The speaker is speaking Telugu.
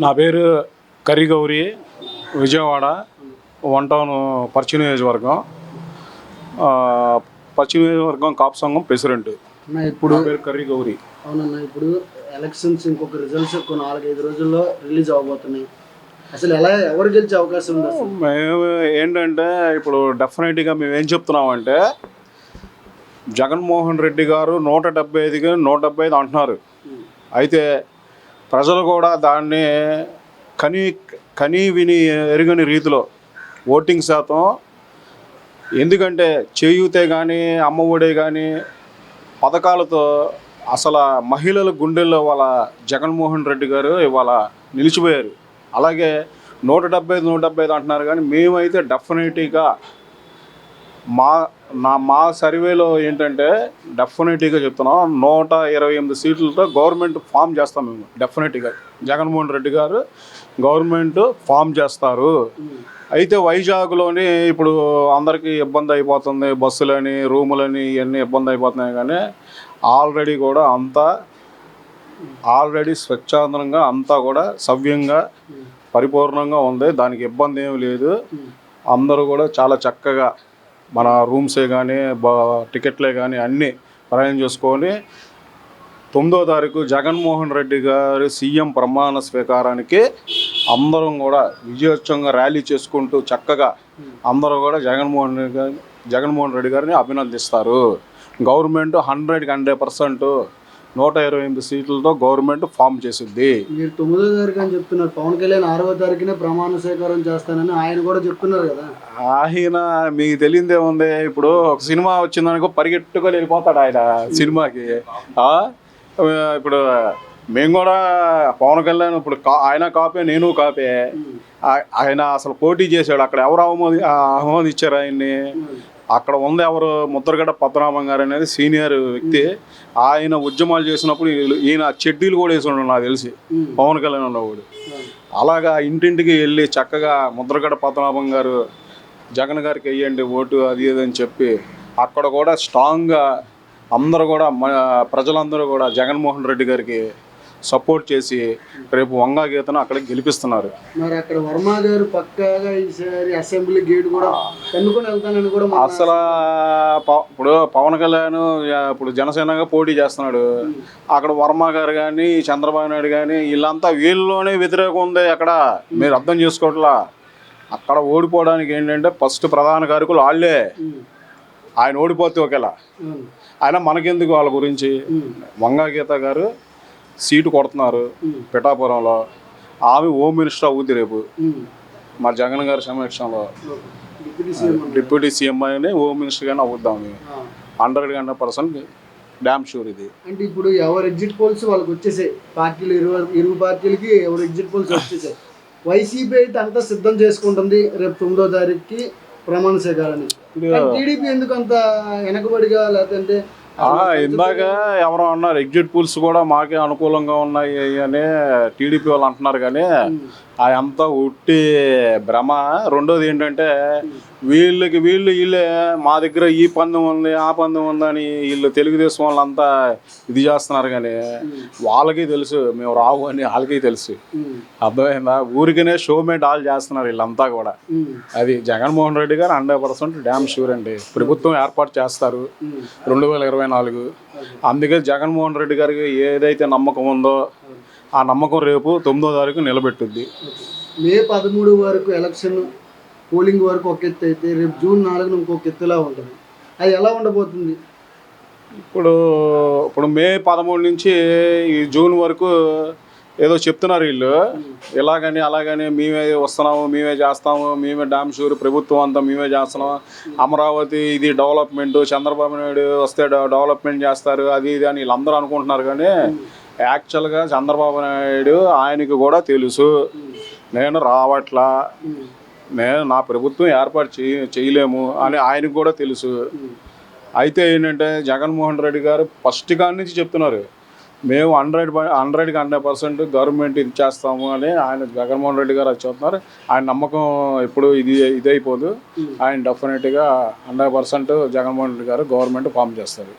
నా పేరు కర్రీ గౌరీ, విజయవాడ 1 టౌన్ పశ్చిమ నియోజకవర్గం. పశ్చిమ నియోజకవర్గం కాపు సంఘం ప్రెసిడెంట్. ఇప్పుడు పేరు కర్రీ గౌరీ. అవునన్నా, ఇప్పుడు ఎలక్షన్స్ ఇంకొక రిజల్ట్స్ 4-5 రోజుల్లో రిలీజ్ అవబోతున్నాయి. అసలు ఎవరు గెలిచే అవకాశం ఉంది? మేము ఏంటంటే ఇప్పుడు డెఫినెట్గా మేము ఏం చెప్తున్నామంటే, జగన్మోహన్ రెడ్డి గారు 175కి 175 అంటున్నారు. అయితే ప్రజలు కూడా దాన్ని కనీ విని ఎరుగని రీతిలో ఓటింగ్ శాతం, ఎందుకంటే చేయూతే కానీ అమ్మఒడే కానీ పథకాలతో అసలు మహిళల గుండెల్లో వాళ్ళ జగన్మోహన్ రెడ్డి గారు ఇవాళ నిలిచిపోయారు. అలాగే 175 అంటున్నారు, కానీ మేమైతే డెఫినెట్గా మా సర్వేలో ఏంటంటే డెఫినెట్గా చెప్తున్నాం, 128 సీట్లతో గవర్నమెంట్ ఫామ్ చేస్తాం. మేము డెఫినెట్గా జగన్మోహన్ రెడ్డి గారు గవర్నమెంట్ ఫామ్ చేస్తారు. అయితే వైజాగ్లోని ఇప్పుడు అందరికీ ఇబ్బంది అయిపోతుంది, బస్సులని రూములని ఇవన్నీ ఇబ్బంది అయిపోతున్నాయి. కానీ ఆల్రెడీ స్వచ్ఛందంగా అంతా కూడా సవ్యంగా పరిపూర్ణంగా ఉంది. దానికి ఇబ్బంది ఏమి లేదు. అందరూ కూడా చాలా చక్కగా మన రూమ్సే కానీ టికెట్లే కానీ అన్నీ అరేంజ్ చేసుకొని 9వ తారీఖు జగన్మోహన్ రెడ్డి గారి సీఎం ప్రమాణ స్వీకారానికి అందరం కూడా విజయోత్సవంగా ర్యాలీ చేసుకుంటూ చక్కగా అందరూ కూడా జగన్మోహన్ రెడ్డి గారిని అభినందిస్తారు. గవర్నమెంట్ 100% 128 సీట్లతో గవర్నమెంట్ ఫామ్ చేసింది. మీరు 9వ తారీఖు అని చెప్తున్నారు, పవన్ కళ్యాణ్ 6వ తారీఖునే ప్రమాణ స్వీకారం చేస్తానని ఆయన కూడా చెప్తున్నారు కదా. ఆయన మీకు తెలియదే ఉంది. ఇప్పుడు ఒక సినిమా వచ్చిందనుకో పరిగెట్టుకొని వెళ్ళిపోతాడు ఆయన సినిమాకి. ఇప్పుడు మేము కూడా పవన్ కళ్యాణ్ ఇప్పుడు ఆయన కాపే, నేను కాపే. ఆయన అసలు పోటీ చేశాడు, అక్కడ ఎవరు ఆమోదించారు ఆయన్ని? అక్కడ ఉంది ఎవరు? ముద్రగడ పద్మనాభం గారు అనేది సీనియర్ వ్యక్తి. ఆయన ఉద్యమాలు చేసినప్పుడు ఈయన చెడ్డీలు కూడా వేసి ఉండడు నాకు తెలిసి, పవన్ కళ్యాణ్ ఉన్నవాడు. అలాగా ఇంటింటికి వెళ్ళి చక్కగా ముద్రగడ పద్మనాభం గారు జగన్ గారికి వెయ్యండి ఓటు అది అని చెప్పి అక్కడ కూడా స్ట్రాంగ్గా అందరూ కూడా ప్రజలందరూ కూడా జగన్మోహన్ రెడ్డి గారికి సపోర్ట్ చేసి రేపు వంగా గీతను అక్కడ గెలిపిస్తున్నారు. మరి అక్కడ వర్మ గారు పక్కాగా ఈసారి అసెంబ్లీ గేట్ కూడా కనుక్కొని వెళ్తానని కూడా అసలు ఇప్పుడు పవన్ కళ్యాణ్ ఇప్పుడు జనసేనగా పోటీ చేస్తున్నాడు. అక్కడ వర్మ గారు కానీ చంద్రబాబు నాయుడు కానీ వీళ్ళంతా వీళ్ళలోనే వ్యతిరేకం ఉంది. అక్కడ మీరు అర్థం చేసుకోవట్లా. అక్కడ ఓడిపోవడానికి ఏంటంటే ఫస్ట్ ప్రధాన కారకులు వాళ్ళే. ఆయన ఓడిపోతే ఒకేలా, ఆయన మనకెందుకు వాళ్ళ గురించి. వంగా గీత గారు సీటు కొడుతున్నారు పిఠాపురంలో. ఆమె హోమ్ మినిస్టర్ అవుద్ది రేపు మా జగన్ గారి సమక్షంలో. డిప్యూటీ సీఎం అని హోమ్ మినిస్టర్ గానే అవుద్దాం. 100% డ్యామ్ షూర్ ఇది. అంటే ఇప్పుడు ఎవరు ఎగ్జిట్ పోల్స్ వాళ్ళకి వచ్చేసాయి. పార్టీలు ఇరు పార్టీలకి ఎవరు ఎగ్జిట్ పోల్స్ వచ్చేసాయి. వైసీపీ అయితే అంతా సిద్ధం చేసుకుంటుంది రేపు 9వ తారీఖుకి ప్రమాణ స్వీకారాన్ని. టీడీపీ ఎందుకు అంత వెనకబడిగా? లేదంటే ఇందాక ఎవరో అన్నారు ఎగ్జిట్ పోల్స్ కూడా మాకే అనుకూలంగా ఉన్నాయి అని టీడీపీ వాళ్ళు అంటున్నారు, కానీ అదంతా ఉట్టి భ్రమ. రెండోది ఏంటంటే వీళ్ళే మా దగ్గర ఈ పందెం ఉంది ఆ పందెం ఉందని వీళ్ళు తెలుగుదేశం వాళ్ళంతా ఇది చేస్తున్నారు. కానీ వాళ్ళకి తెలుసు మేము రావు అని, వాళ్ళకి తెలుసు. అర్థమైందా? ఊరికనే షోమేట్ ఆల్ చేస్తున్నారు వీళ్ళంతా కూడా. అది జగన్మోహన్ రెడ్డి గారు 100% డ్యామ్ షూర్ అండి. ప్రభుత్వం ఏర్పాటు చేస్తారు 2024. అందుకే జగన్మోహన్ రెడ్డి గారికి ఏదైతే నమ్మకం ఉందో ఆ నమ్మకం రేపు 9వ తారీఖు నిలబెట్టుద్ది. మే 13 వరకు ఎలక్షన్ పోలింగ్ వరకు ఒక ఎత్తు అయితే రేపు జూన్ 4న ఇంకొక ఎత్తులా ఉంటుంది. అది ఎలా ఉండబోతుంది? ఇప్పుడు మే 13 నుంచి ఈ జూన్ వరకు ఏదో చెప్తున్నారు వీళ్ళు. ఇలాగని అలాగని మేమే వస్తున్నాము, మేమే చేస్తాము, మేమే డ్యామ్ షూర్, ప్రభుత్వం అంతా మేమే చేస్తున్నాము, అమరావతి ఇది డెవలప్మెంట్, చంద్రబాబు నాయుడు వస్తే డెవలప్మెంట్ చేస్తారు అది ఇది అని వీళ్ళందరూ అనుకుంటున్నారు. కానీ యాక్చువల్గా చంద్రబాబు నాయుడు ఆయనకి కూడా తెలుసు నేను రావట్లా, నా ప్రభుత్వం ఏర్పాటు చేయలేము అని ఆయనకు కూడా తెలుసు. అయితే ఏంటంటే జగన్మోహన్ రెడ్డి గారు ఫస్ట్ కాడి నుంచి చెప్తున్నారు మేము 100% గవర్నమెంట్ ఇది చేస్తాము అని. ఆయన జగన్మోహన్ రెడ్డి గారు అది చెప్తున్నారు. ఆయన నమ్మకం ఎప్పుడు ఇదైపోదు. ఆయన డెఫినెట్గా 100% జగన్మోహన్ రెడ్డి గారు గవర్నమెంట్ ఫామ్ చేస్తారు.